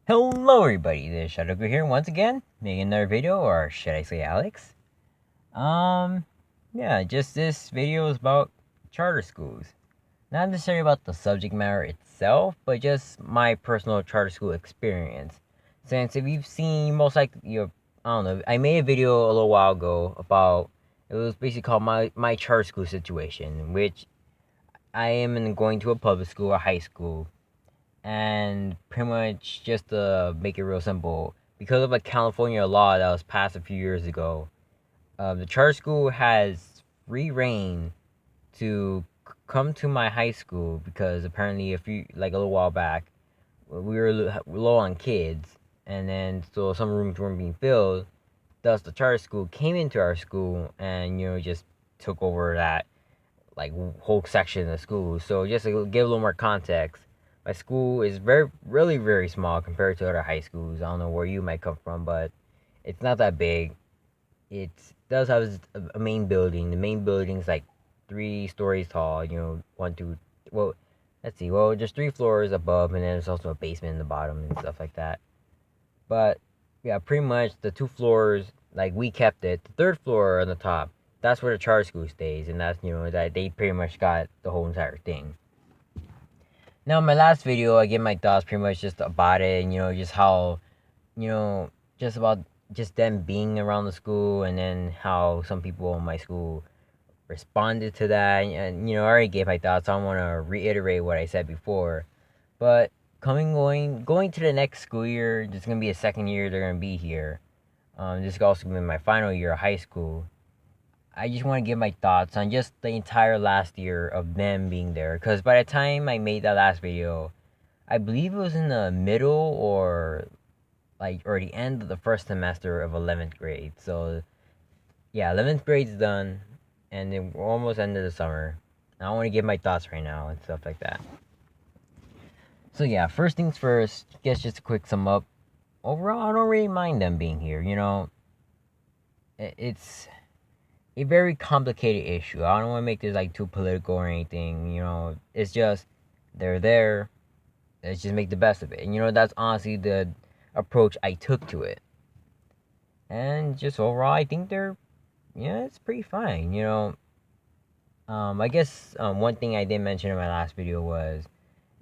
Hello everybody, this is Shadoko here once again, making another video, or should I say Alex? Um, yeah, just this video is about charter schools. Not necessarily about the subject matter itself, but just my personal charter school experience. Since if you've seen, most likely, I don't know, I made a video a little while ago about, it was basically called my charter school situation, which I am going to a public school, a high school, and pretty much just to make it real simple, because of a California law that was passed a few years ago, the charter school has free reign to come to my high school because apparently a little while back, we were low on kids, and then so some rooms weren't being filled. Thus, the charter school came into our school and just took over that like whole section of the school. So just to give a little more context, my school is really, very small compared to other high schools. I don't know where you might come from, but it's not that big. It does have a main building. The main building is like 3 stories tall. One, two. Well, let's see. Well, there's 3 floors above, and then there's also a basement in the bottom and stuff like that. But yeah, pretty much the 2 floors, like we kept it. The third floor on the top, that's where the charter school stays, and that's that they pretty much got the whole entire thing. Now, in my last video, I gave my thoughts pretty much just about it, and just how, you know, just about just them being around the school, and then how some people in my school responded to that, and I already gave my thoughts. So I don't want to reiterate what I said before, but going to the next school year, there's gonna be a second year they're gonna be here. This is also gonna be my final year of high school. I just want to give my thoughts on just the entire last year of them being there. Because by the time I made that last video, I believe it was in the middle or the end of the first semester of 11th grade. So yeah, 11th grade's done, and then we're almost end of the summer. I want to give my thoughts right now and stuff like that. So yeah, first things first. Guess just a quick sum up. Overall, I don't really mind them being here. It's a very complicated issue. I don't want to make this like too political or anything. It's just they're there. Let's just make the best of it. And that's honestly the approach I took to it. And just overall, I think it's pretty fine. I guess one thing I did mention in my last video was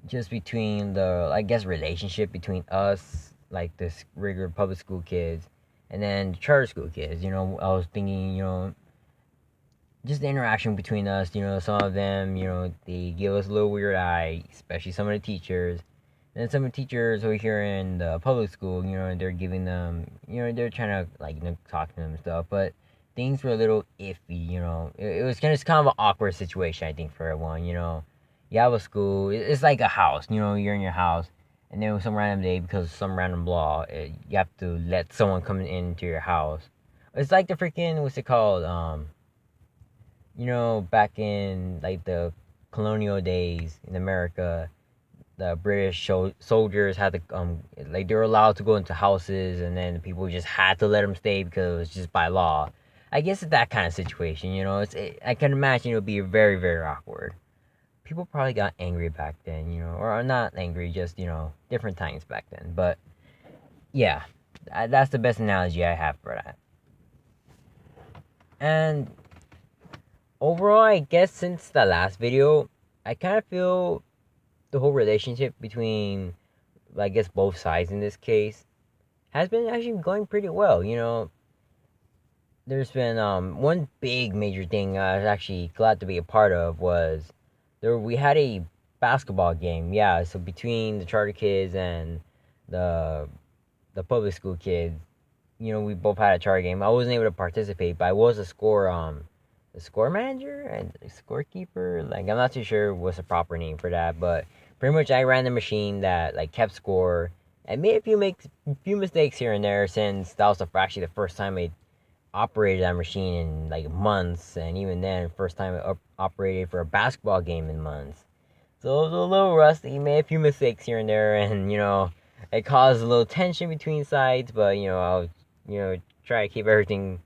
just between the, I guess, relationship between us, like this regular public school kids, and then the charter school kids. I was thinking, just the interaction between us. Some of them, they give us a little weird eye, especially some of the teachers. And then some of the teachers over here in the public school, they're giving them, they're trying to like talk to them and stuff, but things were a little iffy. It was kind of an awkward situation, I think, for everyone. You have a school, it's like a house. You're in your house, and then some random day, because of some random law, you have to let someone come into your house. It's like the freaking, what's it called? Back in like the colonial days in America, the British soldiers had to like they were allowed to go into houses, and then people just had to let them stay because it was just by law. I guess it's that kind of situation. I can imagine it would be very, very awkward. People probably got angry back then, or not angry, just different times back then. But yeah, that's the best analogy I have for that. And overall, I guess since the last video, I kind of feel the whole relationship between, I guess, both sides in this case has been actually going pretty well. There's been one big major thing I was actually glad to be a part of was we had a basketball game. Yeah, so between the charter kids and the public school kids, we both had a charter game. I wasn't able to participate, but I was the score manager and the scorekeeper. Like, I'm not too sure what's the proper name for that, but pretty much I ran the machine that like kept score. I made a few mistakes here and there, since that was actually the first time I operated that machine in like months, and even then, first time I operated for a basketball game in months. So it was a little rusty. Made a few mistakes here and there, and it caused a little tension between sides. But I'll try to keep everything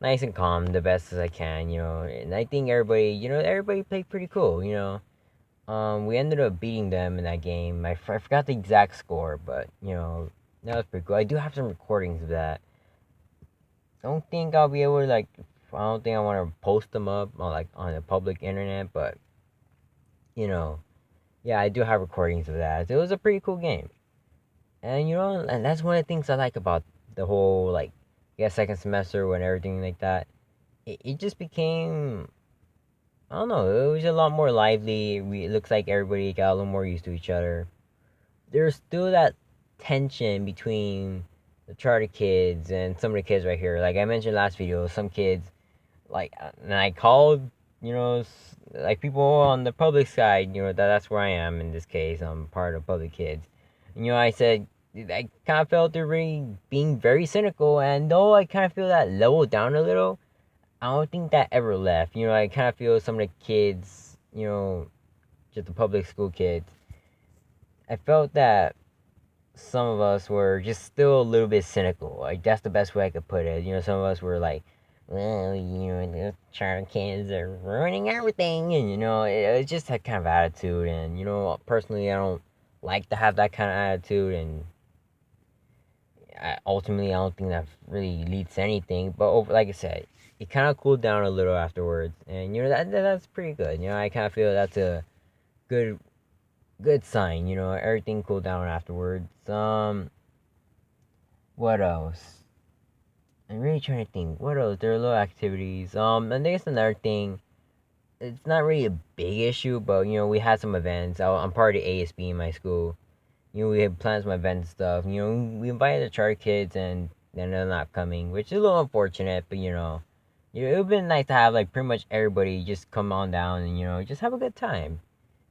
nice and calm the best as I can. And I think everybody played pretty cool. We ended up beating them in that game. I forgot the exact score, but That was pretty cool. I do have some recordings of that. I don't think I'll be able to like. I don't think I want to post them up on like on the public internet, but you know, yeah, I do have recordings of that. It was a pretty cool game, and and that's one of the things I like about the whole like, yeah, second semester and everything like that. It just became, I don't know, it was a lot more lively. It looks like everybody got a little more used to each other. There's still that tension between the charter kids and some of the kids right here. Like I mentioned last video, some kids like, and I called, like people on the public side, that's where I am in this case. I'm part of public kids. I said I kind of felt they're really being very cynical, and though I kind of feel that leveled down a little, I don't think that ever left. I kind of feel some of the kids, just the public school kids. I felt that some of us were just still a little bit cynical. Like that's the best way I could put it. Some of us were like, well, the charter kids are ruining everything, and it's just that kind of attitude. And personally, I don't like to have that kind of attitude, and ultimately, I don't think that really leads to anything. But like I said, it kind of cooled down a little afterwards, and that's pretty good. I kind of feel that's a good good sign. Everything cooled down afterwards. What else? I'm really trying to think. What else? There are little activities. And I guess another thing. It's not really a big issue, but we had some events. I'm part of the ASB in my school. We had plans some events and stuff. We invited the charter kids, and then they're not coming, which is a little unfortunate. But it would been nice to have like pretty much everybody just come on down and just have a good time.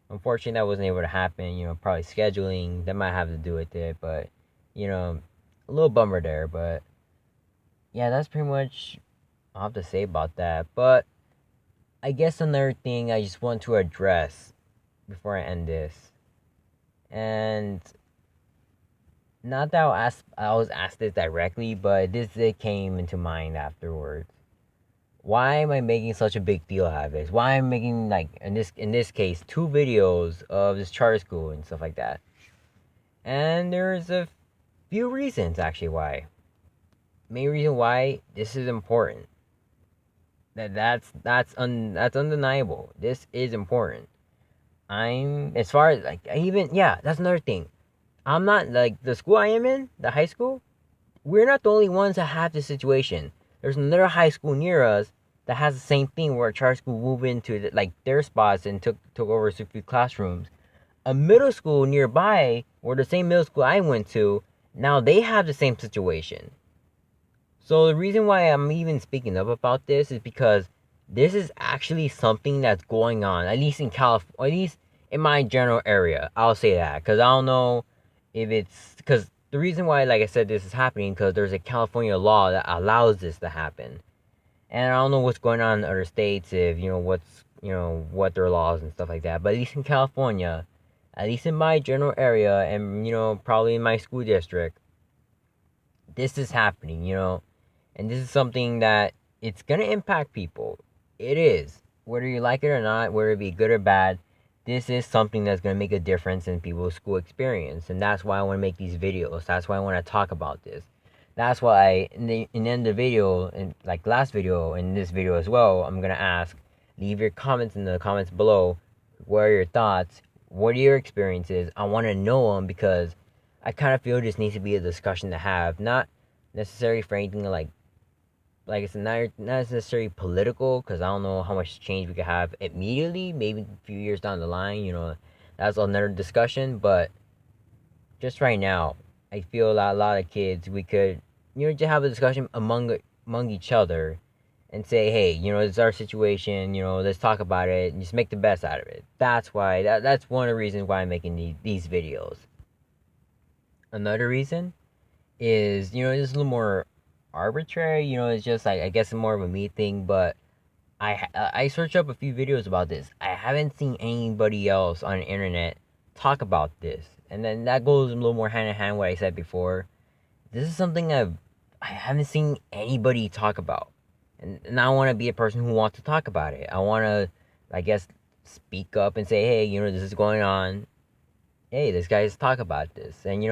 Unfortunately, that wasn't able to happen. Probably scheduling that might have to do with it, but a little bummer there. But yeah, that's pretty much all I have to say about that. But I guess another thing I just want to address before I end this, and not that I was asked this directly, but this it came into mind afterwards. Why am I making such a big deal out of this? Why am I making like in this case 2 videos of this charter school and stuff like that? And there's a few reasons actually why. Main reason why this is important. That's undeniable. This is important. I'm as far as like even yeah, that's another thing. I'm not like the school I am in, the high school. We're not the only ones that have this situation. There's another high school near us that has the same thing where a charter school moved into like their spots and took over 60 classrooms. A middle school nearby, or the same middle school I went to, now they have the same situation. So the reason why I'm even speaking up about this is because this is actually something that's going on, at least in California, at least in my general area. I'll say that because I don't know if it's because the reason why, like I said, this is happening because there's a California law that allows this to happen, and I don't know what's going on in other states if what their laws and stuff like that. But at least in California, at least in my general area, and probably in my school district, this is happening. And this is something that it's gonna impact people. It is. Whether you like it or not, whether it be good or bad, this is something that's gonna make a difference in people's school experience. And that's why I wanna make these videos. That's why I wanna talk about this. That's why in the end of the video, and like last video, in this video as well, I'm gonna ask, leave your comments in the comments below. What are your thoughts? What are your experiences? I wanna know them because I kind of feel this needs to be a discussion to have, not necessarily for anything like it's not necessarily political because I don't know how much change we could have immediately. Maybe a few years down the line, that's another discussion. But just right now, I feel a lot of kids we could just have a discussion among each other and say, hey, this is our situation. Let's talk about it and just make the best out of it. That's why that's one of the reasons why I'm making these videos. Another reason is just a little more arbitrary. It's just like I guess more of a me thing, but I searched up a few videos about this. I haven't seen anybody else on the internet talk about this, and then that goes a little more hand in hand what I said before. This is something I haven't seen anybody talk about, and I want to be a person who wants to talk about it. I want to, I guess, speak up and say, hey, this is going on. Hey, this guy's talk about this, and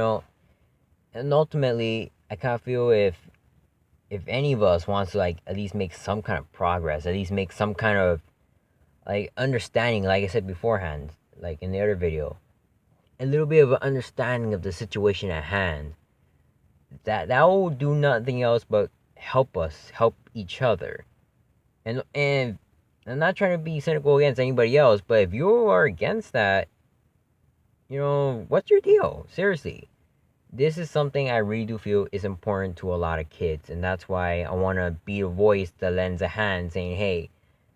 And ultimately, I kind of feel if any of us wants to like at least make some kind of progress, at least make some kind of like understanding, like I said beforehand, like in the other video, a little bit of an understanding of the situation at hand, that will do nothing else but help us help each other. And I'm not trying to be cynical against anybody else, but if you are against that, what's your deal? Seriously, this is something I really do feel is important to a lot of kids, and that's why I want to be a voice that lends a hand, saying, "Hey,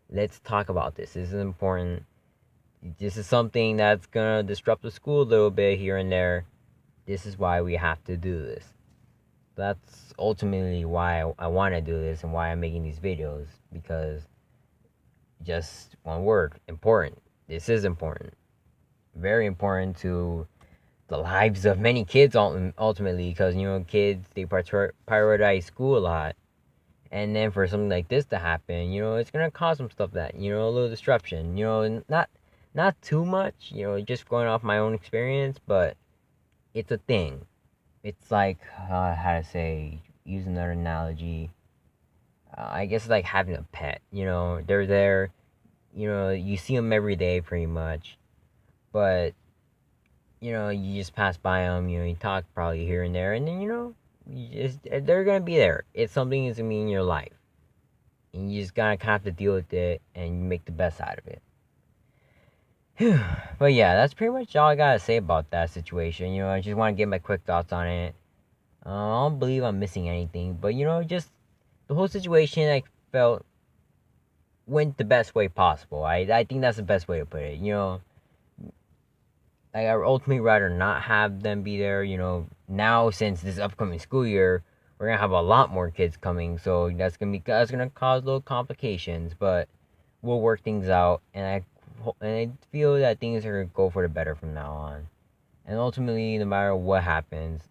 let's talk about this. This is important. This is something that's gonna disrupt the school a little bit here and there. This is why we have to do this." That's ultimately why I want to do this and why I'm making these videos, because just one word, important. This is important. Very important to the lives of many kids ultimately, because kids, they prioritize school a lot, and then for something like this to happen, it's gonna cause some stuff that, a little disruption, not too much, just going off my own experience, but it's a thing. It's like, how to say, use another analogy, I guess like having a pet. They're there, you see them every day pretty much, but you just pass by them, you talk probably here and there, and then they're gonna be there. It's something that's gonna be in your life, and you just gotta kind of have to deal with it and make the best out of it. But yeah, that's pretty much all I gotta say about that situation. I just want to get my quick thoughts on it. I don't believe I'm missing anything, but just the whole situation, I felt went the best way possible. I think that's the best way to put it. Like, I would ultimately rather not have them be there. Now, since this upcoming school year, we're gonna have a lot more kids coming, so that's gonna cause little complications, but we'll work things out, and I feel that things are gonna go for the better from now on. And ultimately, no matter what happens,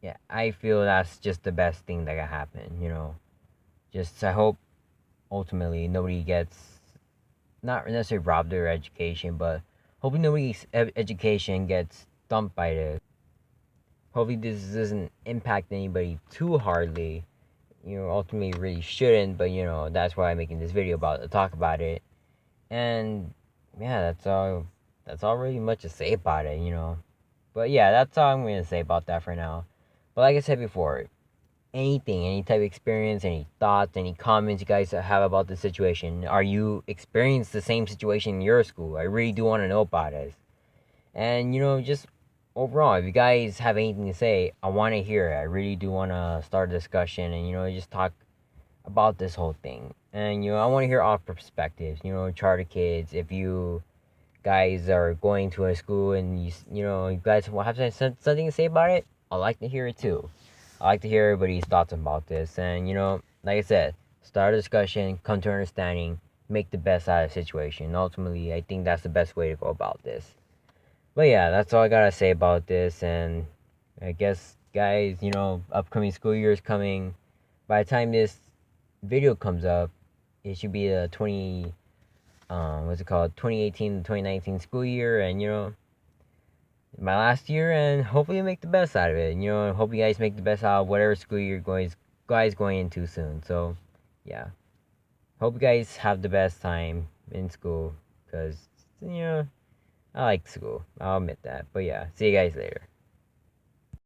yeah, I feel that's just the best thing that can happen. Just I hope ultimately nobody gets, not necessarily robbed their education, but hopefully nobody's education gets stumped by this. Hopefully this doesn't impact anybody too hardly. Ultimately really shouldn't, but that's why I'm making this video about to talk about it. And yeah, that's all really much to say about it. But yeah, that's all I'm gonna say about that for now. But like I said before, any type of experience, any thoughts, any comments you guys have about the situation. Are you experiencing the same situation in your school? I really do want to know about it. And just overall, if you guys have anything to say, I want to hear it. I really do want to start a discussion and just talk about this whole thing. And I want to hear all perspectives. Charter kids, if you guys are going to a school and you guys will have something to say about it, I'd like to hear it too. I like to hear everybody's thoughts about this, and like I said, start a discussion, come to understanding, make the best out of the situation. Ultimately, I think that's the best way to go about this. But yeah, that's all I gotta say about this, and I guess, guys, upcoming school year is coming. By the time this video comes up, it should be the what's it called, 2018 to 2019 school year, and my last year, and hopefully make the best out of it. Hope you guys make the best out of whatever school year guys going into soon. So, yeah, hope you guys have the best time in school, because I like school. I'll admit that. But yeah, see you guys later.